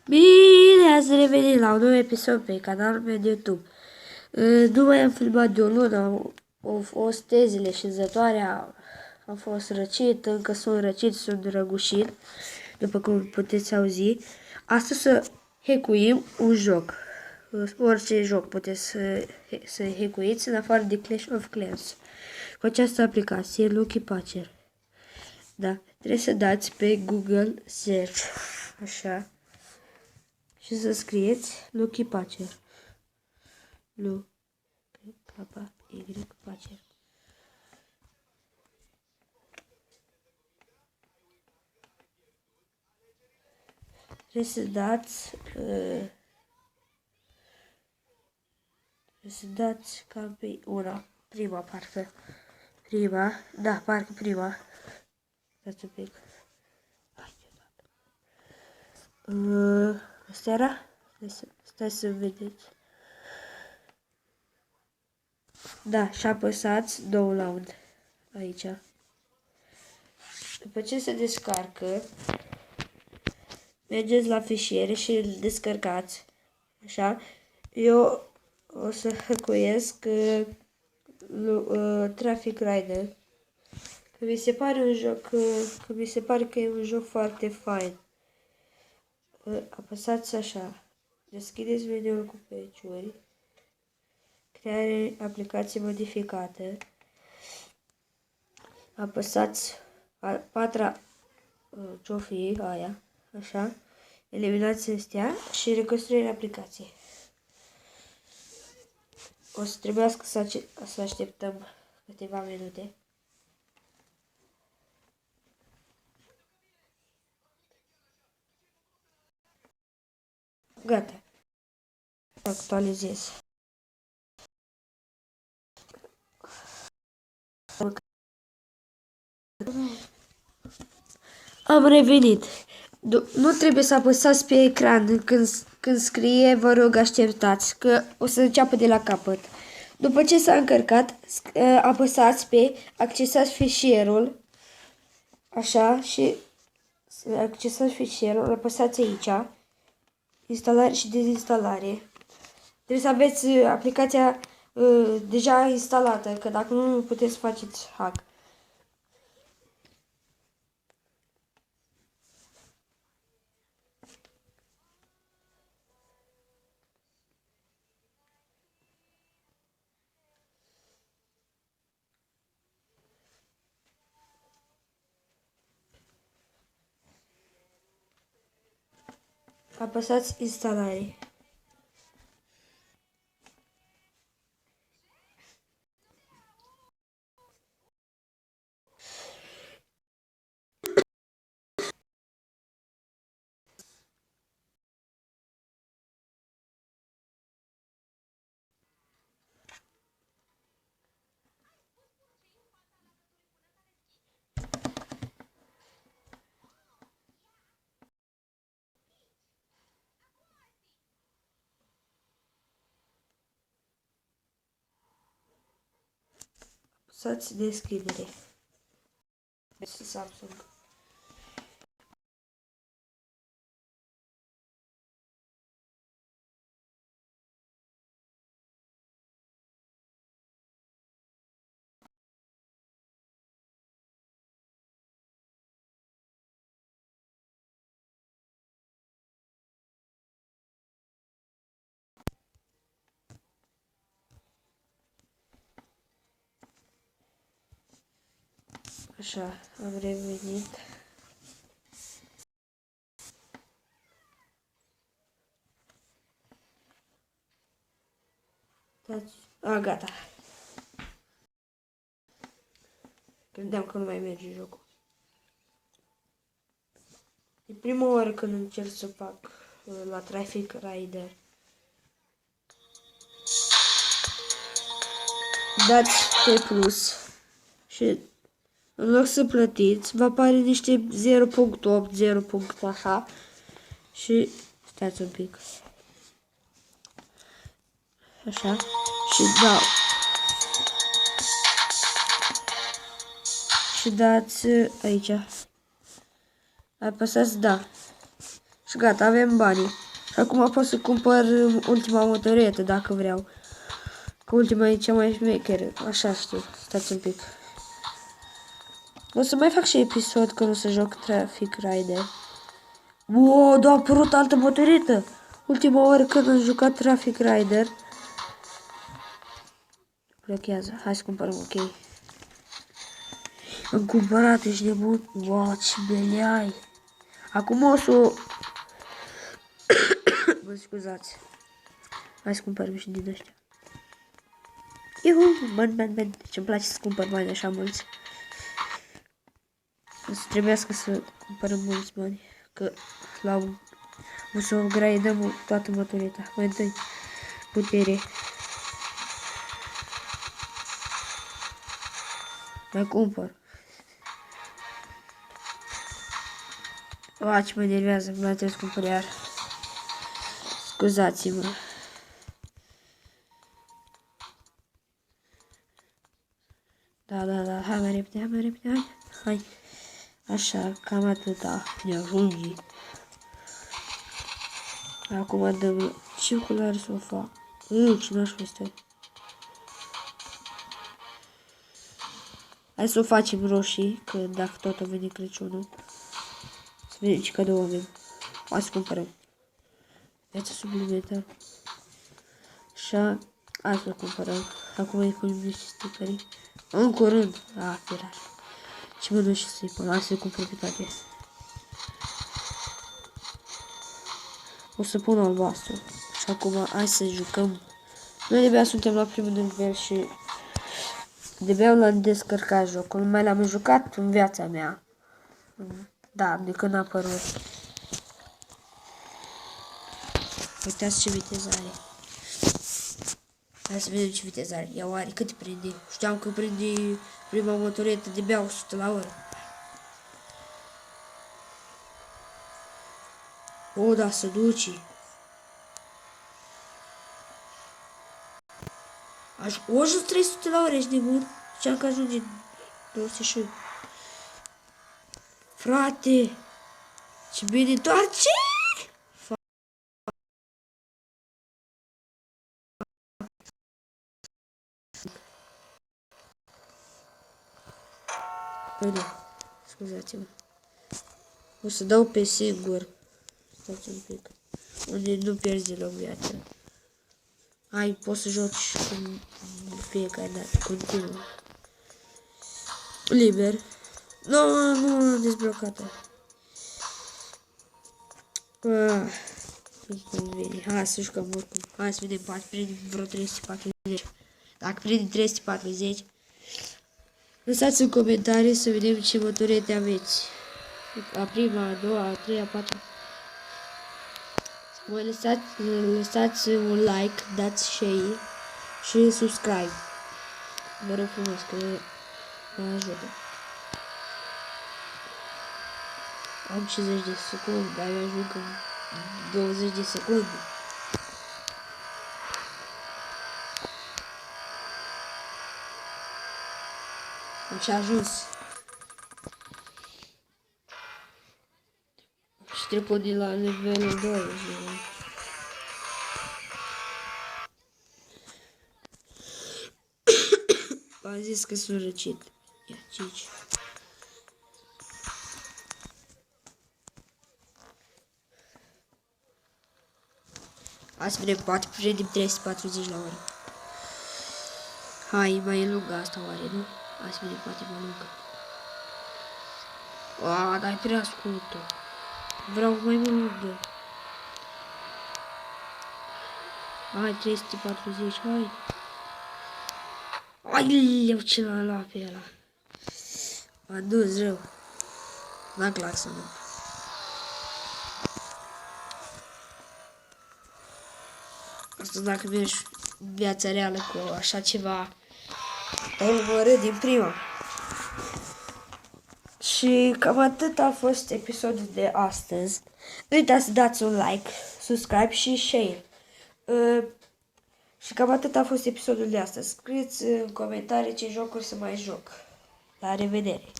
Bine ați revenit la un nou episod pe canalul meu de YouTube. Nu mai am filmat de o lună, au fost tezile și zătoarea, am fost răcit, încă sunt răcit, sunt răgușit, după cum puteți auzi. Astăzi să hackuim un joc. Orice joc puteți să hackuiți în afară de Clash of Clans. Cu această aplicație, Lucky Patcher. Da, trebuie să dați pe Google Search, așa. Și să scrieți Lucky Patcher. L-U-K-Y Patcher. Trebuie să dați cam pe prima parcă. Parcă prima. Dați un pic. Asta era? Stai să vedeți. Da, și apăsați download aici. După ce se descarcă, mergeți la fișiere și îl descărcați. Așa. Eu o să hăcuiesc Traffic Rider. Că mi se pare un joc, că mi se pare că e un joc foarte fain. Apăsați așa. Deschideți meniul cu peciuri. Creare aplicație modificată. Apăsați a patra ce-o fi aia. Așa. Eliminați astea și reconstruirea aplicației. O să trebuiască să așteptăm câteva minute. Gata. Actualizez. Am revenit. Nu trebuie să apăsați pe ecran când scrie, vă rog așteptați, că o să înceapă de la capăt. După ce s-a încărcat, apăsați pe accesați fișierul, așa, și accesați fișierul, apăsați aici, instalare și dezinstalare. Trebuie să aveți aplicația deja instalată, că dacă nu puteți faceți hack. Apăsați instalare. Apăsați deschidere. Samsung. Așa, am revenit. Gata. Credeam că nu mai merge jocul. E prima oară când încerc să fac la Traffic Rider. Dați pe plus și în loc să plătiți, vă apare niște 0.8, 0. Așa și stați un pic. Așa și dau. Și dați aici. Apăsați da. Și gata, avem banii. Și acum pot să cumpăr ultima motoretă dacă vreau. Că ultima e cea mai șmecheră. Așa știu. Stați un pic. O să mai fac și episod când o să joc Traffic Rider. Wow, dar a apărut altă motoretă. Ultima oară când am jucat Traffic Rider. Blochează. Hai să cumpărăm, ok. Am cumpărat, ești nebun. Wow, ce bele ai. Acum o să... Mă scuzați. Hai să cumpărăm și din ăștia. Iuhu, man. Ce-mi place să cumpăr bani așa mulți. O să trebuiască să cumpărăm mulți bani. Că o să upgrade-ăm toată motoreta. Mai întâi putere. Mai cumpăr. Ce mă enervează, mai trebuie să cumpăr iar. Scuzați-mă. Da, hai mai repede, hai. Așa, cam atâta ne ajunge. Acum dăm ce culoare să o fac. Ce n-aș mai stai. Hai să o facem roșii, că dacă tot a venit Crăciunul. Să vedem ce cadou avem. Hai să cumpărăm. Viața suplimentară. Așa, hai să cumpărăm. Acum îi punem niște sticării. În curând. Piraj. Ce mă duc și să-i pun. Hai să-i cumpăr pe toate. O să pun albastru. Și acum hai să jucăm. Noi de-abia suntem la primul nivel și de-abia l-am descărcat jocul. Nu mai l-am jucat în viața mea. Da, de când a apărut. Uitați ce viteză are. Hai să vedem ce viteză are. Ia oare cât prinde? Știam că prinde prima motoretă de-abia 100 la oră. O, da, se duce. O ajuns 300 la oră, ești nebun? Știam că ajunge 200. Frate! Ce bine toarce! Bine, scuzați-mă. O să dau pe singur. Stați un pic. Unde nu pierzi deloc viața. Hai, poți să joci în fiecare dată, continuu. Liber. Nu, dezblocată. Hai să jucăm oricum. Hai să vedem, poate prinde vreo 340. Dacă prinde 340, lăsați în comentarii să vedem ce motorete aveți. A prima, a doua, a treia, a patra. Voi lăsați un like, dați share și subscribe. Vă rog frumos că mă ajută. Am 50 de secunde, dar eu ajung în 20 de secunde. Am și ajuns. Și trebuie de la nivelul 2. Am zis că sunt răcit. Ia, 5. Hai să vedem, poate prindem 340 la oră. Hai, mai e lungă asta oare, nu? Hai să vedem, poate mai lungă. Dar e prea scurtă. Vreau mai lungă. Hai, 340, hai. Aileu, ce l-am luat pe ăla. M-a dus rău. N-am claxonat. Asta dacă mergi viața reală cu așa ceva, te-ai omorât din prima. Și cam atât a fost episodul de astăzi. Nu uitați să dați un like, subscribe și share. Și cam atât a fost episodul de astăzi. Scrieți în comentarii ce jocuri să mai joc. La revedere!